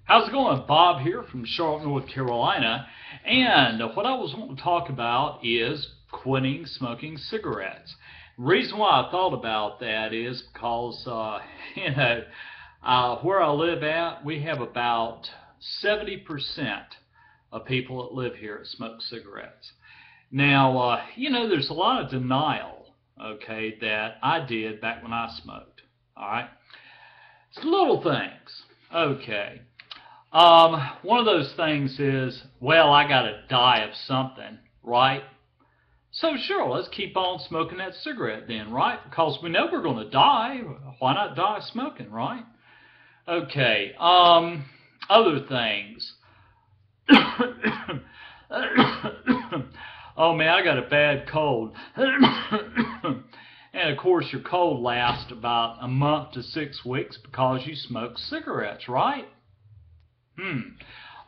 How's it going? Bob here from Charlotte, North Carolina. And what I was wanting to talk about is quitting smoking cigarettes. The reason why I thought about that is because, where I live at, we have about 70% of people that live here that smoke cigarettes. Now, there's a lot of denial, okay, that I did back when I smoked. All right? It's little things. Okay. One of those things is, well, I got to die of something, right? So sure, let's keep on smoking that cigarette then, right? Because we know we're going to die. Why not die smoking, right? Okay. Other things. Oh man, I got a bad cold. And of course, your cold lasts about a month to 6 weeks because you smoke cigarettes, right?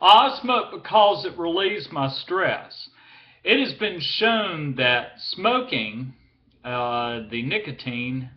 I smoke because it relieves my stress. It has been shown that smoking, the nicotine,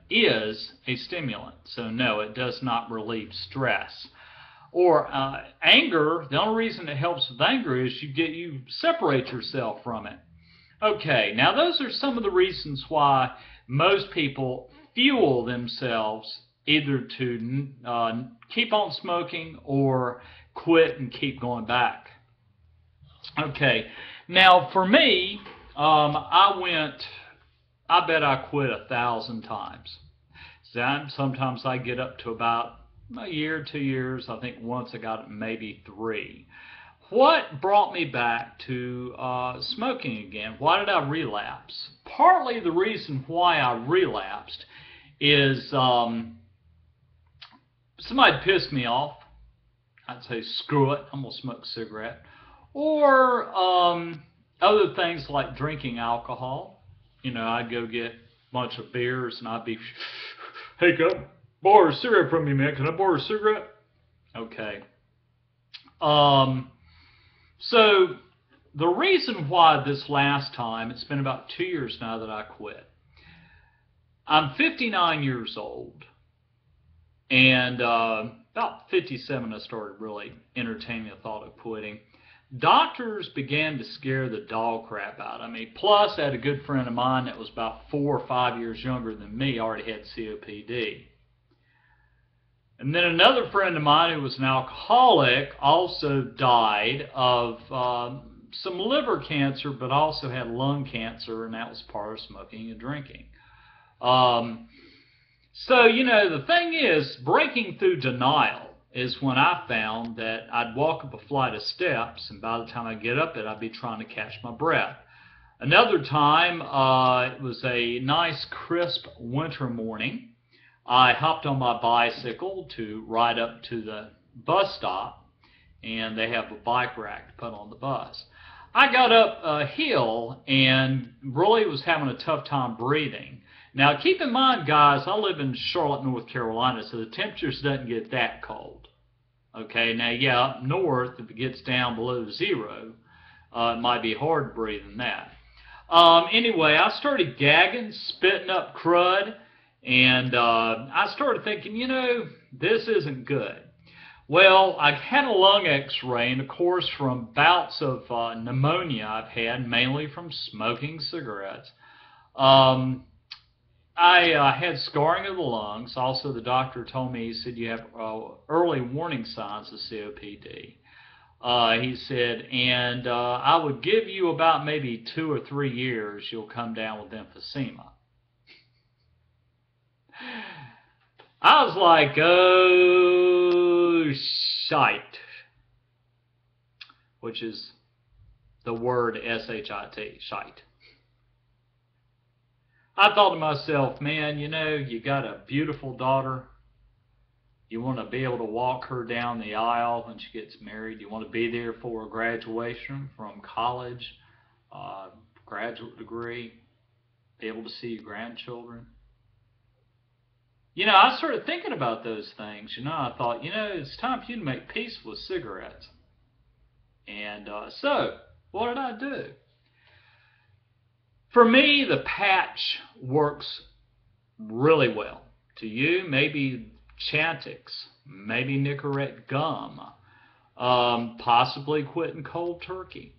is a stimulant. So no, it does not relieve stress. Or anger, the only reason it helps with anger is you separate yourself from it. Okay, now those are some of the reasons why most people fuel themselves either to keep on smoking or quit and keep going back. Okay, now for me, I bet I quit 1,000 times. Sometimes I get up to about a year, 2 years. I think once I got maybe 3. What brought me back to smoking again? Why did I relapse? Partly the reason why I relapsed is somebody pissed me off. I'd say, screw it, I'm going to smoke a cigarette. Or other things like drinking alcohol. I'd go get a bunch of beers and I'd be, hey, can I borrow a cigarette from you, man? Can I borrow a cigarette? Okay. So the reason why this last time, it's been about 2 years now that I quit. I'm 59 years old, and about 57 I started really entertaining the thought of quitting. Doctors began to scare the dog crap out of me. Plus, I had a good friend of mine that was about 4 or 5 years younger than me, already had COPD. And then another friend of mine who was an alcoholic also died of some liver cancer, but also had lung cancer, and that was part of smoking and drinking. So, the thing is, breaking through denial is when I found that I'd walk up a flight of steps, and by the time I get up it, I'd be trying to catch my breath. Another time, it was a nice, crisp winter morning. I hopped on my bicycle to ride up to the bus stop, and they have a bike rack to put on the bus. I got up a hill and really was having a tough time breathing. Now, keep in mind, guys, I live in Charlotte, North Carolina, so the temperatures doesn't get that cold. Okay, now, yeah, up north, if it gets down below 0, it might be hard to breathe in that. Anyway, I started gagging, spitting up crud, and I started thinking, this isn't good. Well, I had a lung x-ray, and of course from bouts of pneumonia I've had, mainly from smoking cigarettes. I had scarring of the lungs. Also, the doctor told me, he said, you have early warning signs of COPD. He said, and I would give you about maybe 2 or 3 years, you'll come down with emphysema. I was like, oh, shite, which is the word S-H-I-T, shite. I thought to myself, man, you got a beautiful daughter. You want to be able to walk her down the aisle when she gets married. You want to be there for her graduation from college, graduate degree, be able to see your grandchildren. I started thinking about those things. I thought, it's time for you to make peace with cigarettes. And so, what did I do? For me, the patch works really well. To you, maybe Chantix maybe Nicorette gum, possibly quitting cold turkey.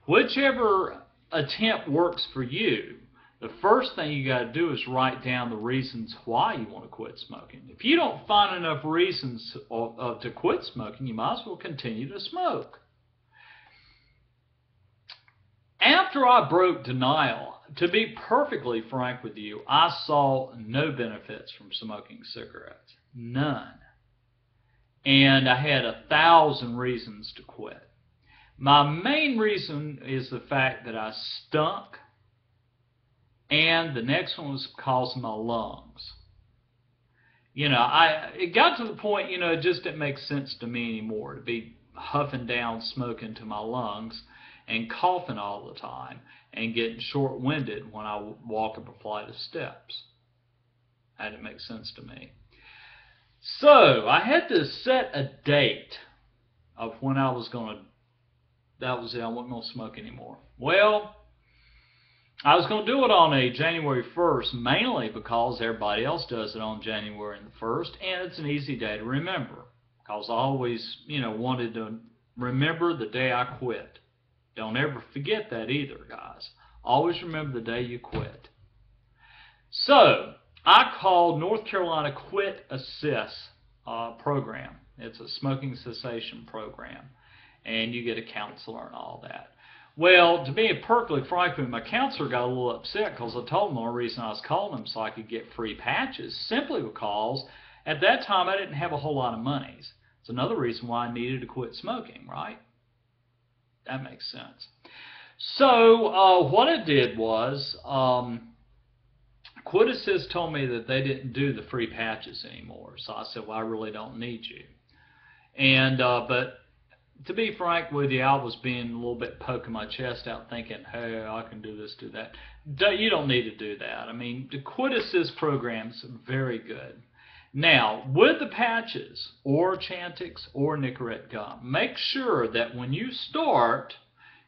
Whichever attempt works for you, the first thing you got to do is write down the reasons why you want to quit smoking. If you don't find enough reasons to quit smoking, you might as well continue to smoke. After I broke denial, to be perfectly frank with you, I saw no benefits from smoking cigarettes. None. And I had 1,000 reasons to quit. My main reason is the fact that I stunk, and the next one was because of my lungs. It got to the point, it just didn't make sense to me anymore to be huffing down smoke into my lungs and coughing all the time and getting short-winded when I walk up a flight of steps. That didn't make sense to me. So I had to set a date of when I was going to, that was it, I wasn't going to smoke anymore. Well, I was going to do it on a January 1st, mainly because everybody else does it on January the 1st, and it's an easy day to remember, because I always, wanted to remember the day I quit. Don't ever forget that either, guys. Always remember the day you quit. So I called North Carolina Quit Assist program. It's a smoking cessation program, and you get a counselor and all that. Well, to be perfectly frank with you, my counselor got a little upset because I told him the only reason I was calling him so I could get free patches, simply because at that time I didn't have a whole lot of money. It's another reason why I needed to quit smoking, right? That makes sense. So what I did was, Quit Assist told me that they didn't do the free patches anymore. So I said, well, I really don't need you. And but to be frank with you, I was being a little bit poking my chest out thinking, hey, I can do this, do that. You don't need to do that. I mean, the Quit Assist program's very good. Now, with the patches or Chantix or Nicorette gum, make sure that when you start,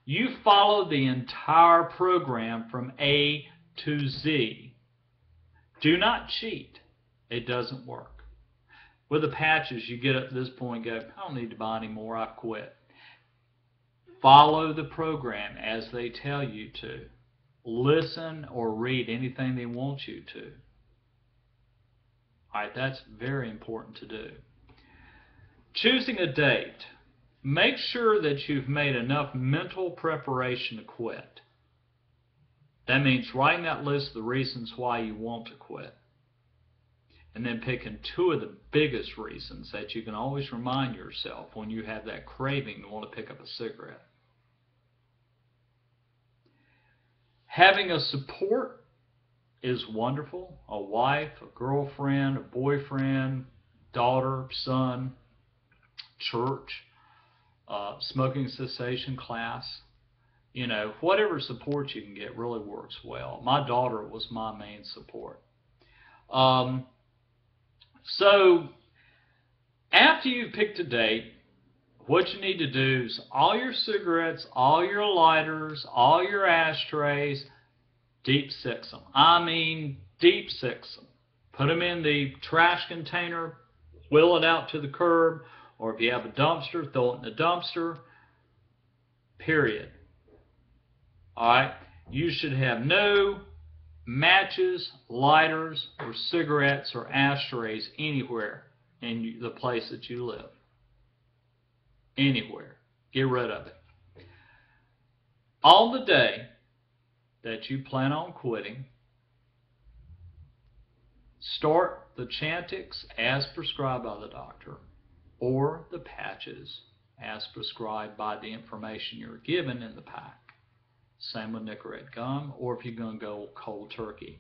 you follow the entire program from A to Z. Do not cheat. It doesn't work. With the patches, you get up to this point and go, I don't need to buy any more, I've quit. Follow the program as they tell you to. Listen or read anything they want you to. All right, that's very important to do. Choosing a date. Make sure that you've made enough mental preparation to quit. That means writing that list of the reasons why you want to quit. And then picking 2 of the biggest reasons that you can always remind yourself when you have that craving to want to pick up a cigarette. Having a support is wonderful. A wife, a girlfriend, a boyfriend, daughter, son, church, smoking cessation class. Whatever support you can get really works well. My daughter was my main support. So after you've picked a date, what you need to do is all your cigarettes, all your lighters, all your ashtrays, deep six them. I mean deep six them. Put them in the trash container, wheel it out to the curb, or if you have a dumpster, throw it in the dumpster, period. All right? You should have no matches, lighters, or cigarettes or ashtrays anywhere in the place that you live. Anywhere. Get rid of it. On the day that you plan on quitting, start the Chantix as prescribed by the doctor or the patches as prescribed by the information you're given in the pack. Same with Nicorette gum, or if you're going to go cold turkey.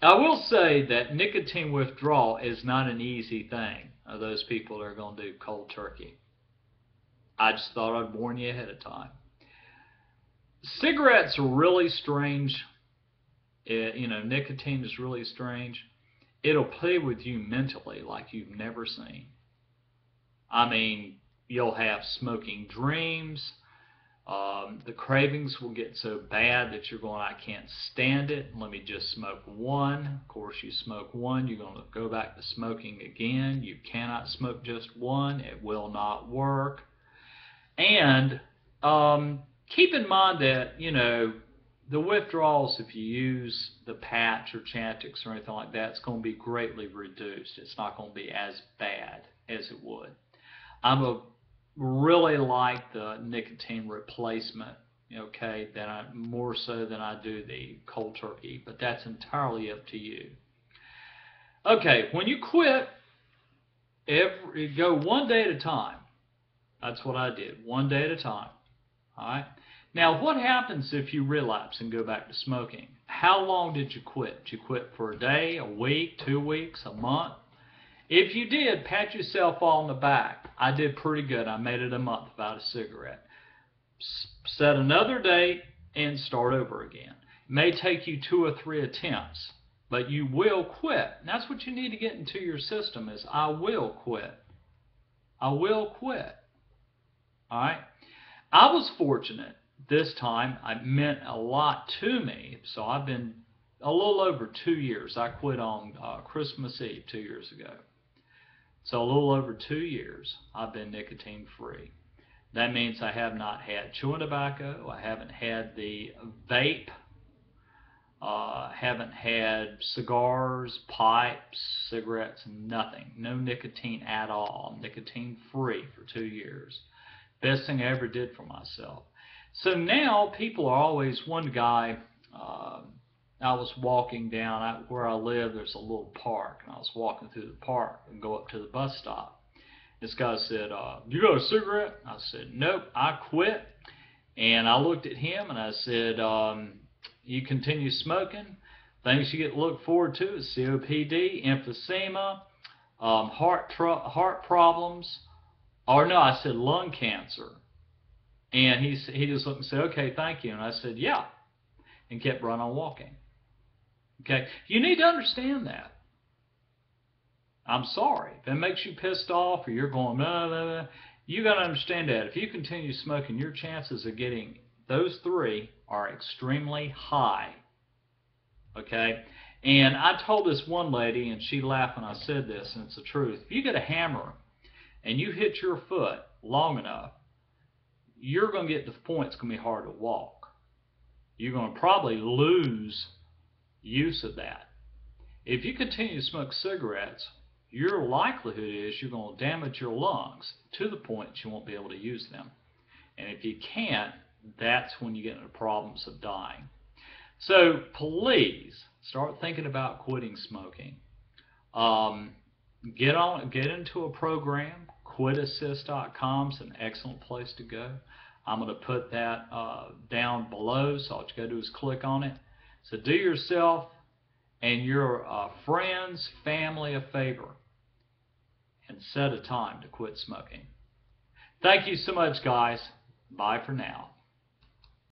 I will say that nicotine withdrawal is not an easy thing of those people that are going to do cold turkey. I just thought I'd warn you ahead of time. Cigarettes are really strange. Nicotine is really strange. It'll play with you mentally like you've never seen. I mean, you'll have smoking dreams. The cravings will get so bad that you're going, I can't stand it. Let me just smoke one. Of course, you smoke one, you're going to go back to smoking again. You cannot smoke just one. It will not work. And keep in mind that, the withdrawals, if you use the patch or Chantix or anything like that, it's going to be greatly reduced. It's not going to be as bad as it would. Really like the nicotine replacement, more so than I do the cold turkey, but that's entirely up to you. Okay, when you quit, go one day at a time. That's what I did, one day at a time. All right. Now, what happens if you relapse and go back to smoking? How long did you quit? Did you quit for a day, a week, 2 weeks, a month? If you did, pat yourself on the back. I did pretty good. I made it a month without a cigarette. Set another date and start over again. It may take you 2 or 3 attempts, but you will quit. And that's what you need to get into your system is, I will quit. I will quit. All right? I was fortunate this time. It meant a lot to me. So I've been a little over 2 years. I quit on Christmas Eve 2 years ago. So a little over 2 years I've been nicotine free. That means I have not had chewing tobacco. I haven't had the vape. Haven't had cigars, pipes, cigarettes, nothing. No nicotine at all. I'm nicotine free for 2 years. Best thing I ever did for myself. So now people are always, one guy, I was walking down where I live, there's a little park, and I was walking through the park and go up to the bus stop. This guy said, you got a cigarette? I said, nope, I quit. And I looked at him and I said, you continue smoking? Things you get to look forward to is COPD, emphysema, heart problems, or no, I said lung cancer. And he just looked and said, okay, thank you. And I said, yeah, and kept right on walking. Okay, you need to understand that. I'm sorry. If it makes you pissed off or you're going, blah, blah, blah, you got to understand that if you continue smoking, your chances of getting those 3 are extremely high. Okay? And I told this one lady, and she laughed when I said this, and it's the truth. If you get a hammer and you hit your foot long enough, you're going to get to the point it's going to be hard to walk. You're going to probably lose use of that. If you continue to smoke cigarettes, your likelihood is you're going to damage your lungs to the point you won't be able to use them. And if you can't, that's when you get into problems of dying. So please start thinking about quitting smoking. Get into a program. QuitAssist.com is an excellent place to go. I'm going to put that down below, so all you got to do is click on it. So do yourself and your friends, family a favor and set a time to quit smoking. Thank you so much, guys. Bye for now.